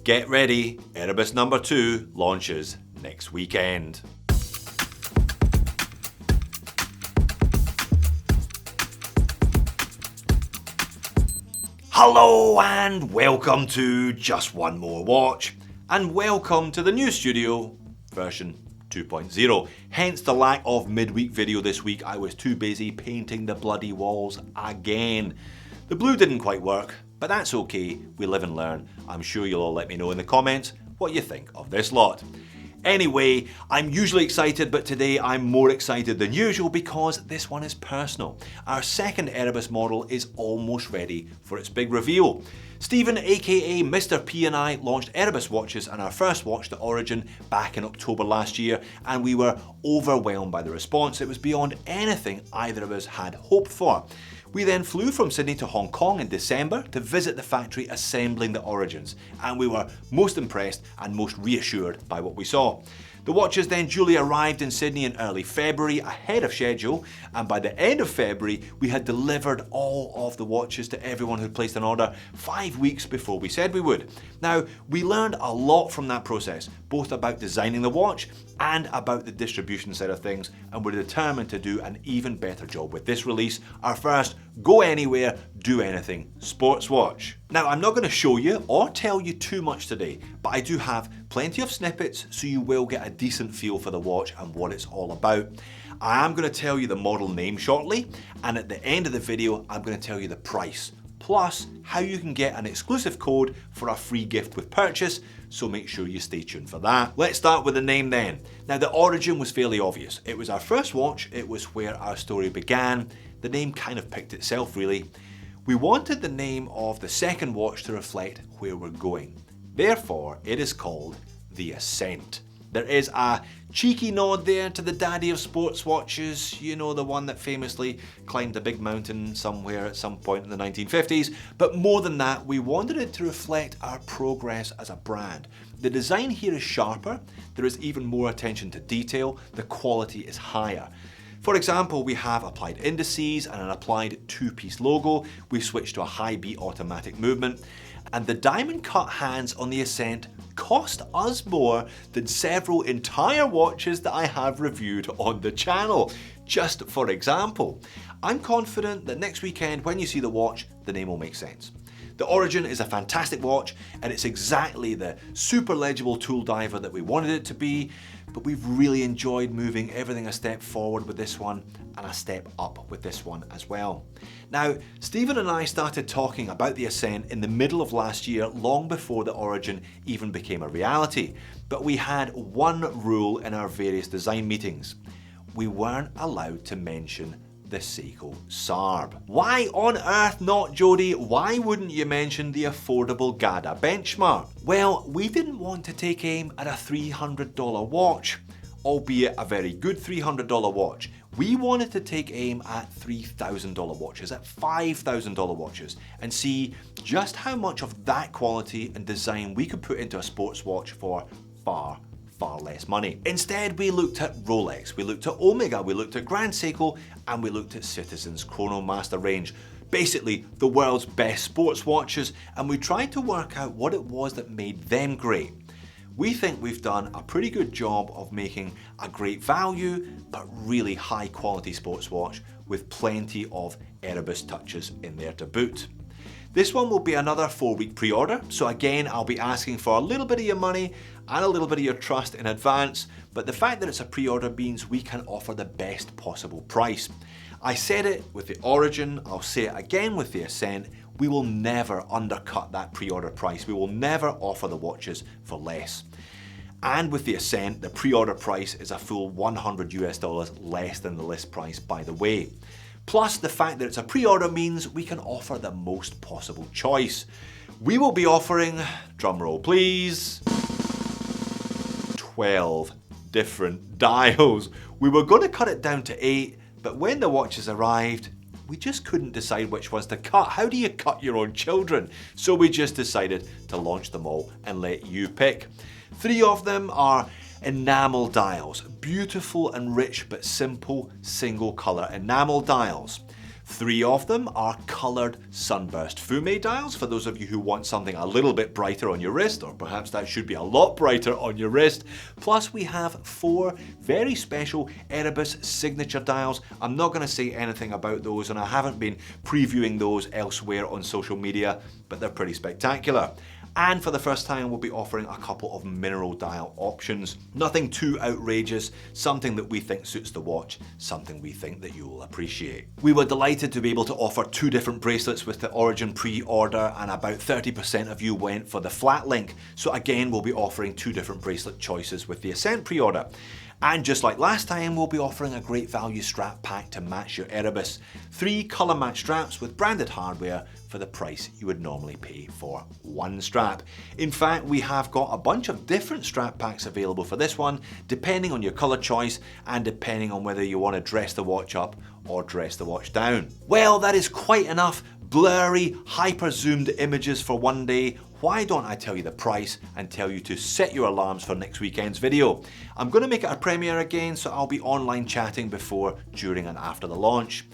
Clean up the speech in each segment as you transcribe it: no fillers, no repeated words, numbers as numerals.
Get ready, Erebus No.2 launches next weekend. Hello and welcome to Just One More Watch, and welcome to the new studio version 2.0. Hence the lack of midweek video this week. I was too busy painting the bloody walls again. The blue didn't quite work, but that's okay, we live and learn. I'm sure you'll all let me know in the comments what you think of this lot. Anyway, I'm usually excited, but today I'm more excited than usual because this one is personal. Our second Erebus model is almost ready for its big reveal. Stephen, aka Mr. P, and I launched Erebus watches and our first watch, the Origin, back in October last year, and we were overwhelmed by the response. It was beyond anything either of us had hoped for. We then flew from Sydney to Hong Kong in December to visit the factory assembling the Origins, and we were most impressed and most reassured by what we saw. The watches then duly arrived in Sydney in early February, ahead of schedule, and by the end of February we had delivered all of the watches to everyone who placed an order 5 weeks before we said we would. Now, we learned a lot from that process, both about designing the watch and about the distribution side of things, and we're determined to do an even better job with this release, our first go anywhere, do anything sports watch. Now, I'm not going to show you or tell you too much today, but I do have plenty of snippets so you will get a decent feel for the watch and what it's all about. I am going to tell you the model name shortly, and at the end of the video I'm going to tell you the price, plus how you can get an exclusive code for a free gift with purchase, so make sure you stay tuned for that. Let's start with the name then. Now, the Origin was fairly obvious. It was our first watch, it was where our story began. The name kind of picked itself really. We wanted the name of the second watch to reflect where we're going. Therefore, it is called the Ascent. There is a cheeky nod there to the daddy of sports watches, you know, the one that famously climbed a big mountain somewhere at some point in the 1950s. But more than that, we wanted it to reflect our progress as a brand. The design here is sharper, there is even more attention to detail, the quality is higher. For example, we have applied indices and an applied two-piece logo. We've switched to a high beat automatic movement. And the diamond cut hands on the Ascent cost us more than several entire watches that I have reviewed on the channel. Just for example, I'm confident that next weekend when you see the watch, the name will make sense. The Origin is a fantastic watch and it's exactly the super legible tool diver that we wanted it to be, but we've really enjoyed moving everything a step forward with this one and a step up with this one as well. Now, Stephen and I started talking about the Ascent in the middle of last year, long before the Origin even became a reality, but we had one rule in our various design meetings. We weren't allowed to mention the Seiko Sarb. Why on earth not, Jody? Why wouldn't you mention the affordable GADA benchmark? Well, we didn't want to take aim at a $300 watch, albeit a very good $300 watch. We wanted to take aim at $3,000 watches, at $5,000 watches, and see just how much of that quality and design we could put into a sports watch for far less money. Instead, we looked at Rolex, we looked at Omega, we looked at Grand Seiko, and we looked at Citizen's Chronomaster range. Basically, the world's best sports watches, and we tried to work out what it was that made them great. We think we've done a pretty good job of making a great value, but really high quality sports watch with plenty of Erebus touches in there to boot. This one will be another 4-week pre-order, so again I'll be asking for a little bit of your money and a little bit of your trust in advance, but the fact that it's a pre-order means we can offer the best possible price. I said it with the Origin, I'll say it again with the Ascent, we will never undercut that pre-order price, we will never offer the watches for less. And with the Ascent, the pre-order price is a full $100 less than the list price, by the way. Plus, the fact that it's a pre-order means we can offer the most possible choice. We will be offering, drumroll please, 12 different dials. We were going to cut it down to 8, but when the watches arrived, we just couldn't decide which ones to cut. How do you cut your own children? So we just decided to launch them all and let you pick. 3 of them are enamel dials, beautiful and rich but simple single color enamel dials. 3 of them are coloured sunburst Fume dials for those of you who want something a little bit brighter on your wrist, or perhaps that should be a lot brighter on your wrist. Plus we have 4 very special Erebus signature dials. I'm not going to say anything about those, and I haven't been previewing those elsewhere on social media, but they're pretty spectacular. And for the first time, we'll be offering a couple of mineral dial options. Nothing too outrageous, something that we think suits the watch, something we think that you will appreciate. We were delighted to be able to offer 2 different bracelets with the Origin pre-order, and about 30% of you went for the flat link. So again, we'll be offering 2 different bracelet choices with the Ascent pre-order. And just like last time, we'll be offering a great value strap pack to match your Erebus. 3 colour match straps with branded hardware for the price you would normally pay for 1 strap. In fact, we have got a bunch of different strap packs available for this one, depending on your colour choice and depending on whether you want to dress the watch up or dress the watch down. Well, that is quite enough blurry, hyper-zoomed images for one day. Why don't I tell you the price and tell you to set your alarms for next weekend's video? I'm going to make it a premiere again, so I'll be online chatting before, during and after the launch.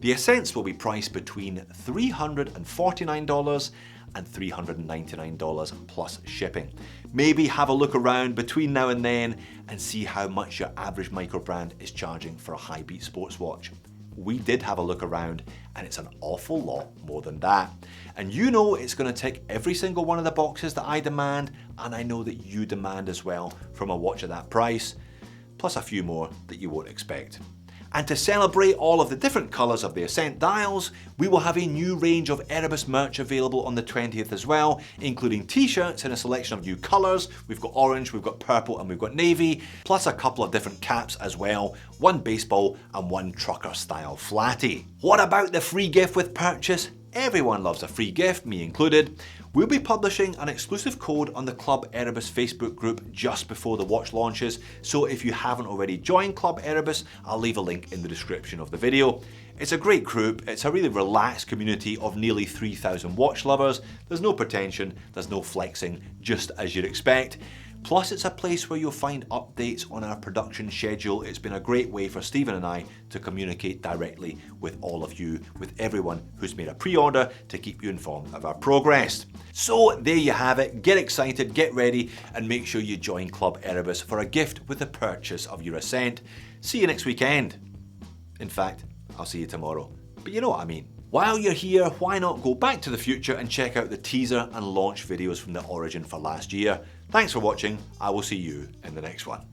The Ascents will be priced between $349 and $399 plus shipping. Maybe have a look around between now and then and see how much your average microbrand is charging for a high-beat sports watch. We did have a look around and it's an awful lot more than that. And you know it's going to tick every single one of the boxes that I demand, and I know that you demand as well from a watch at that price, plus a few more that you won't expect. And to celebrate all of the different colours of the Ascent dials, we will have a new range of Erebus merch available on the 20th as well, including t-shirts in a selection of new colours. We've got orange, we've got purple and we've got navy, plus a couple of different caps as well, 1 baseball and 1 trucker style flatty. What about the free gift with purchase? Everyone loves a free gift, me included. We'll be publishing an exclusive code on the Club Erebus Facebook group just before the watch launches, so if you haven't already joined Club Erebus, I'll leave a link in the description of the video. It's a great group, it's a really relaxed community of nearly 3,000 watch lovers. There's no pretension, there's no flexing, just as you'd expect. Plus it's a place where you'll find updates on our production schedule. It's been a great way for Stephen and I to communicate directly with all of you, with everyone who's made a pre-order, to keep you informed of our progress. So there you have it, get excited, get ready, and make sure you join Club Erebus for a gift with the purchase of your Ascent. See you next weekend. In fact, I'll see you tomorrow, but you know what I mean. While you're here, why not go back to the future and check out the teaser and launch videos from the Origin for last year. Thanks for watching, I will see you in the next one.